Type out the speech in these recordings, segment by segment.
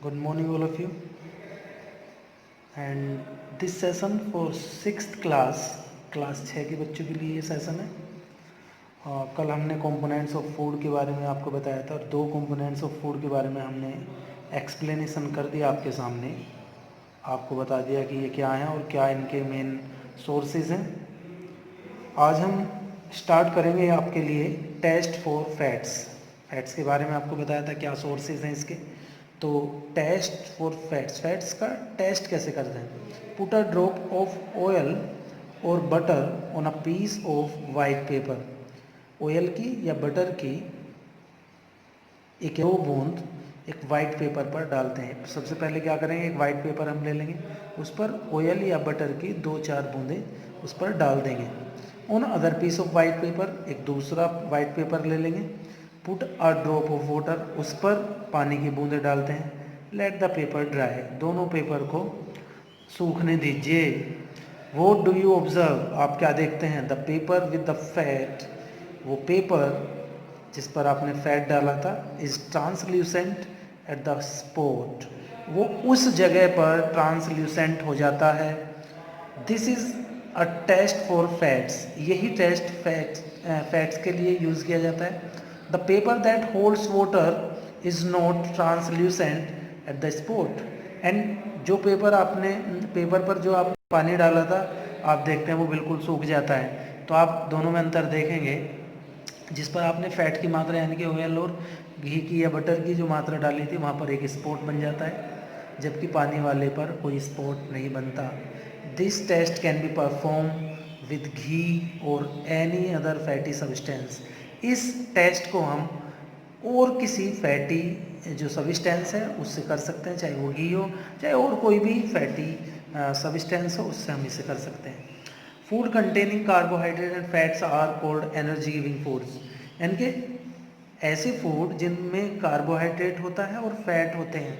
Good morning, all of you. And this session for sixth class 6 के बच्चों के लिए ये सेशन है। कल हमने कंपोनेंट्स ऑफ फूड के बारे में आपको बताया था और दो कंपोनेंट्स ऑफ फूड के बारे में हमने एक्सप्लेनेशन कर दिया आपके सामने। आपको बता दिया कि ये क्या है और क्या इनके मेन सोर्सेज हैं। आज हम स्टार्ट करेंगे आपके लिए टेस्ट फॉर फैट्स। फैट्स के बारे में आपको बताया था क्या सोर्सेज हैं इसके। तो टेस्ट फॉर फैट्स, फैट्स का टेस्ट कैसे करते हैं। Put a drop of oil और butter on a piece of white paper. Oil की या बटर की एक दो बूंद एक वाइट पेपर पर डालते हैं। सबसे पहले क्या करेंगे, एक वाइट पेपर हम ले लेंगे, उस पर ऑयल या बटर की 2-4 बूंदें उस पर डाल देंगे। On other piece of white paper, एक दूसरा वाइट पेपर ले लेंगे। Put a drop of water, उस पर पानी की बूंदें डालते हैं। लेट द पेपर ड्राई, दोनों पेपर को सूखने दीजिए। वॉट डू यू ऑब्जर्व, आप क्या देखते हैं। The paper with the fat, वो पेपर जिस पर आपने फैट डाला था, is translucent at the spot, वो उस जगह पर ट्रांसल्यूसेंट हो जाता है। This is a test for fats, यही टेस्ट फैट्स के लिए यूज़ किया जाता है। The paper that holds water is not translucent at the spot, and जो पेपर पर जो आपने पानी डाला था, आप देखते हैं वो बिल्कुल सूख जाता है। तो आप दोनों में अंतर देखेंगे, जिस पर आपने फैट की मात्रा यानी कि ऑयल और घी की या बटर की जो मात्रा डाली थी, वहाँ पर एक स्पॉट बन जाता है, जबकि पानी वाले पर कोई स्पॉट नहीं बनता। This test can be perform with ghee और एनी अदर फैटी सब्सटेंस। इस टेस्ट को हम और किसी फैटी जो सब्सटेंस है उससे कर सकते हैं, चाहे वो घी हो चाहे और कोई भी फैटी सब्सटेंस हो, उससे हम इसे कर सकते हैं। Food containing carbohydrate and fats are called energy giving foods, यानी कि ऐसे फूड जिनमें कार्बोहाइड्रेट होता है और फैट होते हैं,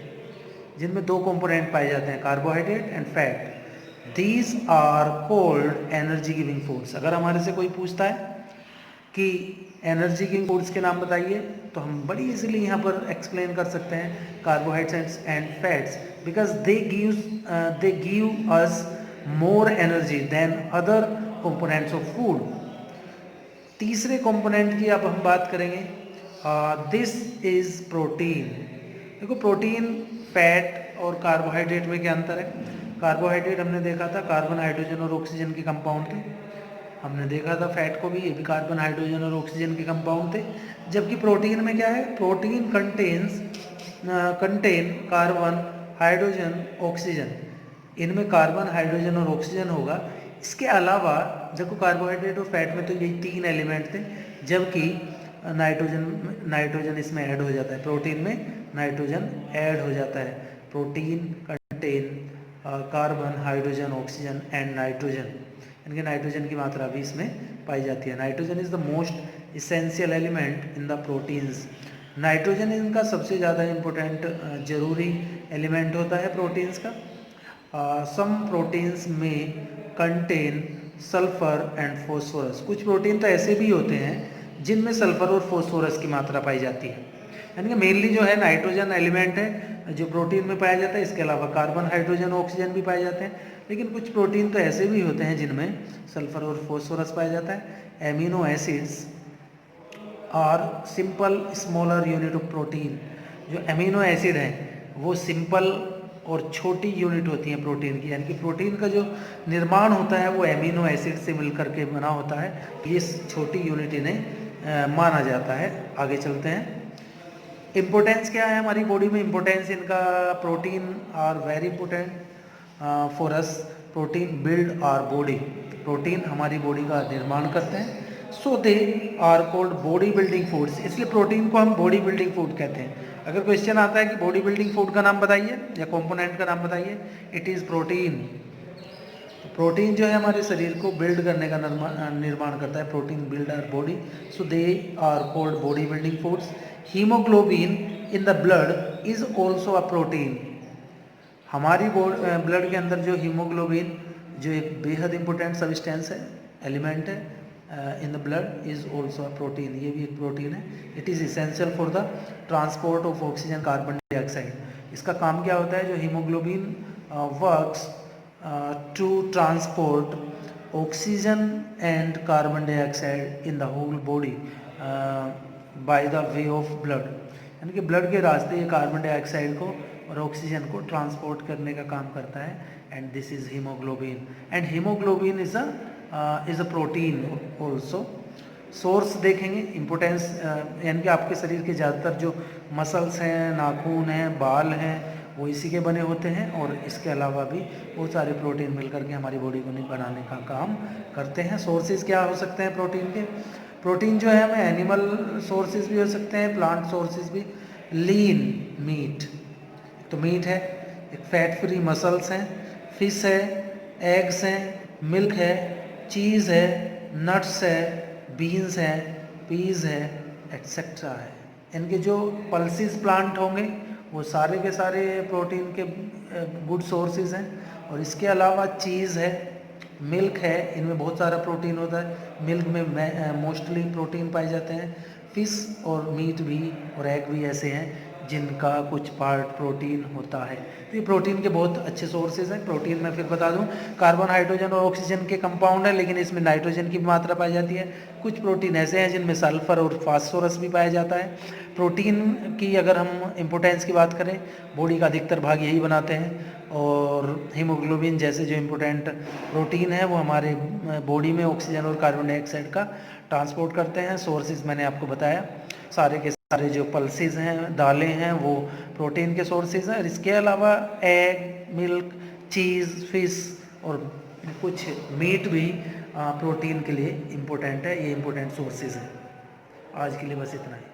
जिनमें दो कंपोनेंट पाए जाते हैं, carbohydrate and fat. These are called energy giving foods. अगर हमारे से कोई पूछता है कि एनर्जी गिविंग फूड्स के नाम बताइए, तो हम बड़ी इजीली यहाँ पर एक्सप्लेन कर सकते हैं carbohydrates and fats, because they give us more energy than other components of food. तीसरे कंपोनेंट की अब हम बात करेंगे, दिस इज प्रोटीन। देखो, प्रोटीन, फैट और कार्बोहाइड्रेट में क्या अंतर है। कार्बोहाइड्रेट हमने देखा था कार्बन, हाइड्रोजन और ऑक्सीजन के कंपाउंड थे। हमने देखा था फैट को भी, ये भी कार्बन, हाइड्रोजन और ऑक्सीजन के कंपाउंड थे। जबकि प्रोटीन में क्या है, protein contain carbon, hydrogen, oxygen. इनमें कार्बन, हाइड्रोजन और ऑक्सीजन होगा। इसके अलावा जबकि कार्बोहाइड्रेट और फैट में तो यही 3 एलिमेंट थे, जबकि नाइट्रोजन इसमें ऐड हो जाता है। प्रोटीन में नाइट्रोजन ऐड हो जाता है। Protein contain carbon, hydrogen, oxygen and nitrogen, इनके नाइट्रोजन की मात्रा भी इसमें पाई जाती है। Nitrogen is the most essential element in the proteins. Nitrogen इनका सबसे ज़्यादा इम्पोर्टेंट जरूरी एलिमेंट होता है प्रोटीन्स का। सम प्रोटीन्स में कंटेन सल्फर एंड फॉस्फोरस, कुछ प्रोटीन तो ऐसे भी होते हैं जिनमें सल्फर और फॉस्फोरस की मात्रा पाई जाती है। यानी कि मेनली जो है नाइट्रोजन एलिमेंट है जो प्रोटीन में पाया जाता है। इसके अलावा कार्बन, हाइड्रोजन, ऑक्सीजन भी पाए जाते हैं, लेकिन कुछ प्रोटीन तो ऐसे भी होते हैं जिनमें सल्फर और फॉस्फोरस पाया जाता है। Amino acids are simple smaller unit of protein. जो एमिनो एसिड हैं वो सिंपल और छोटी यूनिट होती हैं प्रोटीन की, यानी कि प्रोटीन का जो निर्माण होता है वो एमिनो एसिड से मिलकर के बना होता है। ये छोटी यूनिट इन्हें माना जाता है। आगे चलते हैं। इम्पोर्टेंस क्या है हमारी बॉडी में, इम्पोर्टेंस इनका, protein are very important for us. Protein build our body, protein हमारी बॉडी का निर्माण करते हैं। So they are called body building foods, इसलिए प्रोटीन को हम बॉडी बिल्डिंग फूड कहते हैं। अगर क्वेश्चन आता है कि बॉडी बिल्डिंग फूड का नाम बताइए या कंपोनेंट का नाम बताइए, इट इज़ प्रोटीन। प्रोटीन जो है हमारे शरीर को बिल्ड करने का निर्माण करता है। Protein build our body, so they are called body building foods. Haemoglobin in the blood is also a protein. हमारी ब्लड के अंदर जो हीमोग्लोबिन, जो एक बेहद इंपॉर्टेंट सब्सटेंस है, एलिमेंट है in the blood, is also a protein. ये भी एक प्रोटीन है। It is essential for the transport of oxygen, carbon dioxide. इसका काम क्या होता है, जो haemoglobin works to transport oxygen and carbon dioxide in the whole body by the way of blood, यानी कि ब्लड के रास्ते ये कार्बन डाइऑक्साइड को और ऑक्सीजन को ट्रांसपोर्ट करने का काम करता है, and this is haemoglobin, and haemoglobin is a protein also. Source देखेंगे, इम्पोर्टेंस, यानी कि आपके शरीर के ज़्यादातर जो मसल्स हैं, नाखून हैं, बाल हैं, वो इसी के बने होते हैं, और इसके अलावा भी बहुत सारे प्रोटीन मिलकर के हमारी बॉडी को बनाने का काम करते हैं। सोर्सेज क्या हो सकते हैं प्रोटीन के? प्रोटीन जो है हमें एनिमल सोर्सेज भी हो सकते हैं, प्लांट सोर्सेज भी। लीन मीट, तो मीट है, एक फैट फ्री मसल्स हैं, फिश है, एग्स हैं, मिल्क है, चीज़ है, नट्स है, बीन्स है, पीज है, एक्सेट्रा है। इनके जो पल्सिस प्लांट होंगे वो सारे के सारे प्रोटीन के गुड सोर्सेज हैं, और इसके अलावा चीज़ है, मिल्क है, इनमें बहुत सारा प्रोटीन होता है, मिल्क में मोस्टली प्रोटीन पाए जाते हैं। फिश और मीट भी और एग भी ऐसे हैं जिनका कुछ पार्ट प्रोटीन होता है। तो ये प्रोटीन के बहुत अच्छे सोर्सेज हैं। प्रोटीन में फिर बता दूं, कार्बन, हाइड्रोजन और ऑक्सीजन के कंपाउंड है, लेकिन इसमें नाइट्रोजन की भी मात्रा पाई जाती है। कुछ प्रोटीन ऐसे हैं जिनमें सल्फर और फास्फोरस भी पाया जाता है। प्रोटीन की अगर हम इम्पोर्टेंस की बात करें, बॉडी का अधिकतर भाग यही बनाते हैं, और हीमोग्लोबिन जैसे जो इम्पोर्टेंट प्रोटीन है वो हमारे बॉडी में ऑक्सीजन और कार्बन डाइऑक्साइड का ट्रांसपोर्ट करते हैं। सोर्सेज मैंने आपको बताया, सारे के सारे जो पल्सेस हैं, दालें हैं, वो प्रोटीन के सोर्सेज हैं। इसके अलावा एग, मिल्क, चीज़, फिश और कुछ मीट भी प्रोटीन के लिए इम्पोर्टेंट है। ये इम्पोर्टेंट सोर्सेज हैं। आज के लिए बस इतना ही।